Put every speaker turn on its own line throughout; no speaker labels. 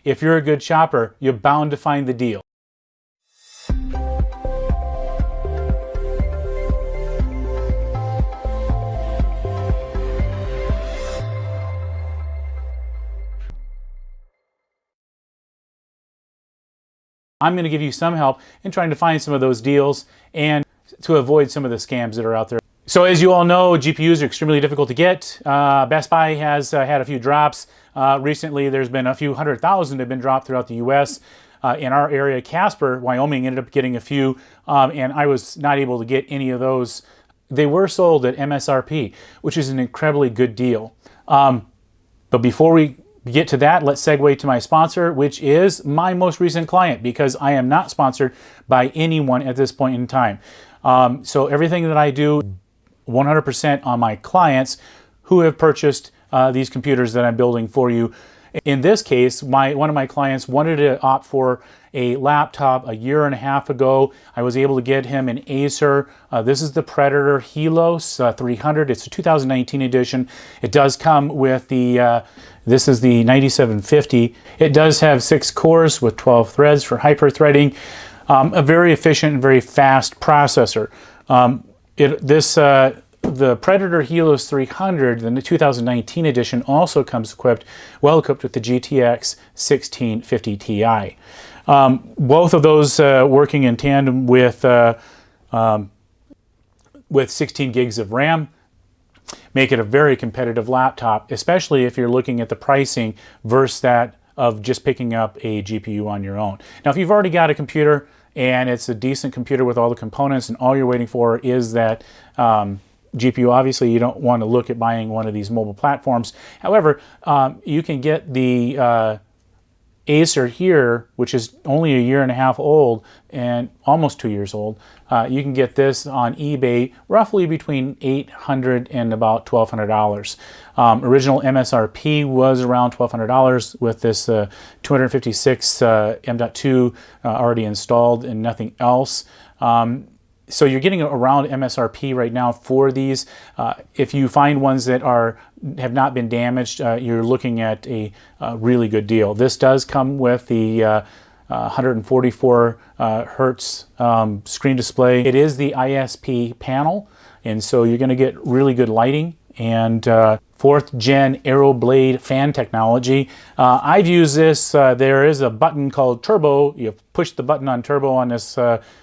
If you're a good shopper, you're bound to find the deal. I'm going to give you some help in trying to find some of those deals and to avoid some of the scams that are out there. So as you all know, GPUs are extremely difficult to get. Best Buy has had a few drops. Recently, there's been a few 100,000 that have been dropped throughout the U.S. In our area, Casper, Wyoming, ended up getting a few, and I was not able to get any of those. They were sold at MSRP, which is an incredibly good deal. But before we get to that, let's segue to my sponsor, which is my most recent client, because I am not sponsored by anyone at this point in time. So everything that I do, 100% on my clients who have purchased these computers that I'm building for you. In this case, one of my clients wanted to opt for a laptop a year and a half ago. I was able to get him an Acer. This is the Predator Helios 300. It's a 2019 edition. It does come with the, this is the 9750. It does have 6 cores with 12 threads for hyper-threading. A very efficient and very fast processor. The Predator Helios 300, the 2019 edition, also comes well equipped with the GTX 1650 Ti. Both of those working in tandem with 16 gigs of RAM make it a very competitive laptop, especially if you're looking at the pricing versus that of just picking up a GPU on your own. Now, if you've already got a computer and it's a decent computer with all the components and all you're waiting for is that GPU, obviously you don't want to look at buying one of these mobile platforms. However, you can get the Acer here, which is only a year and a half old and almost 2 years old. You can get this on eBay roughly between $800 and about $1,200. Original MSRP was around $1,200 with this 256 M.2 already installed and nothing else. So you're getting around MSRP right now for these. If you find ones that have not been damaged, you're looking at a really good deal. This does come with the 144 hertz screen display. It is the ISP panel, and so you're going to get really good lighting and 4th gen Aero Blade fan technology. I've used this. There is a button called Turbo. You push the button on Turbo on this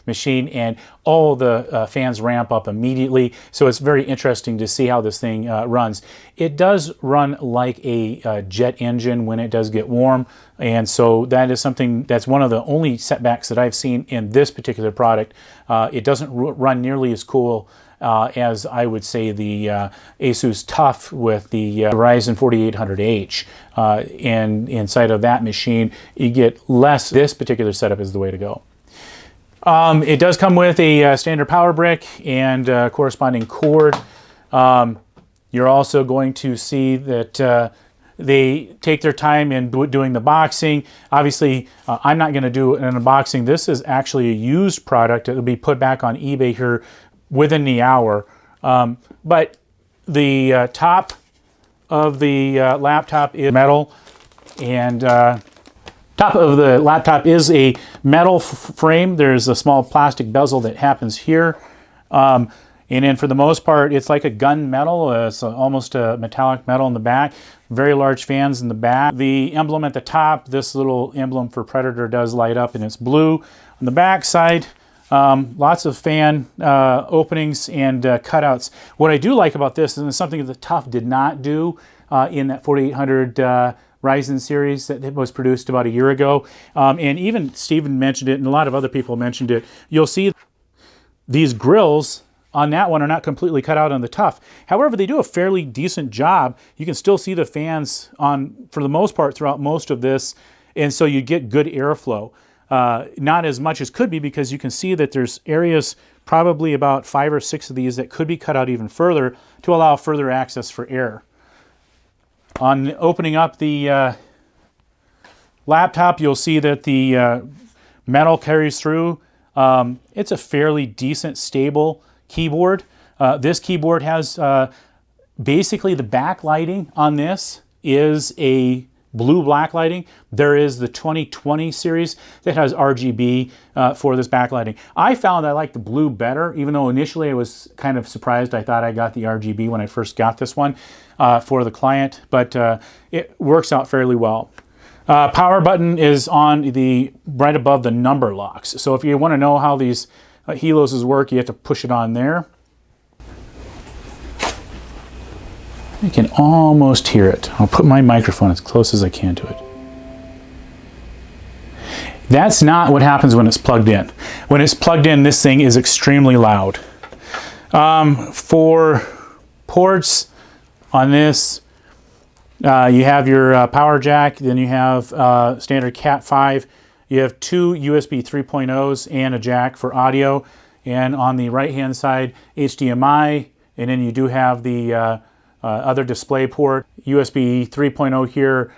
machine and all the fans ramp up immediately. So it's very interesting to see how this thing runs. It does run like a jet engine when it does get warm. And so that is something that's one of the only setbacks that I've seen in this particular product. It doesn't run nearly as cool as I would say the Asus TUF with the Ryzen 4800H. And inside of that machine, you get less. This particular setup is the way to go. It does come with a standard power brick and corresponding cord. You're also going to see that they take their time in doing the boxing. Obviously, I'm not going to do an unboxing. This is actually a used product. It will be put back on eBay here within the hour. But the top of the laptop is metal, and top of the laptop is a metal frame. There's a small plastic bezel that happens here. And then for the most part, it's like a gun metal. It's almost a metallic metal in the back. Very large fans in the back. The emblem at the top, this little emblem for Predator, does light up and it's blue. On the back side, lots of fan openings and cutouts. What I do like about this, and it's something that the TUF did not do in that 4800 Ryzen series that was produced about a year ago, and even Steven mentioned it and a lot of other people mentioned it, you'll see these grills on that one are not completely cut out on the TUF. However, they do a fairly decent job. You can still see the fans on, for the most part, throughout most of this, and so you get good airflow. Not as much as could be, because you can see that there's areas, probably about 5 or 6 of these, that could be cut out even further to allow further access for air. On opening up the laptop, you'll see that the metal carries through. It's a fairly decent, stable keyboard. This keyboard has basically the backlighting on this is a blue backlighting. There is the 2020 series that has RGB for this backlighting. I found I like the blue better, even though initially I was kind of surprised. I thought I got the RGB when I first got this one for the client, but it works out fairly well. Power button is on the right above the number locks. So if you want to know how these Helios work, you have to push it on there. I can almost hear it. I'll put my microphone as close as I can to it. That's not what happens when it's plugged in. When it's plugged in, this thing is extremely loud. For ports on this, you have your power jack, then you have standard Cat 5. You have two USB 3.0s and a jack for audio. And on the right-hand side, HDMI, and then you do have the other display port, USB 3.0 here,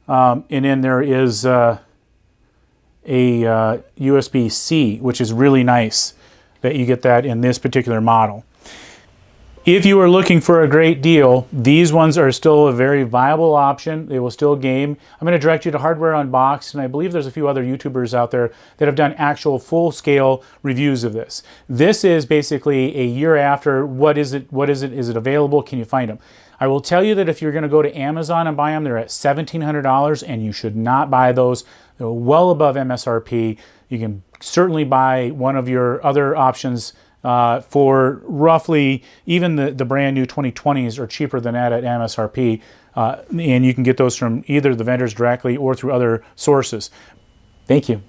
and then there is a USB-C, which is really nice that you get that in this particular model. If you are looking for a great deal, these ones are still a very viable option. They will still game. I'm going to direct you to Hardware Unboxed, and I believe there's a few other YouTubers out there that have done actual full-scale reviews of this. This is basically a year after. What is it? Is it available? Can you find them? I will tell you that if you're going to go to Amazon and buy them, they're at $1,700, and you should not buy those. They're well above MSRP. You can certainly buy one of your other options for roughly, even the brand new 2020s are cheaper than that at MSRP, and you can get those from either the vendors directly or through other sources. Thank you.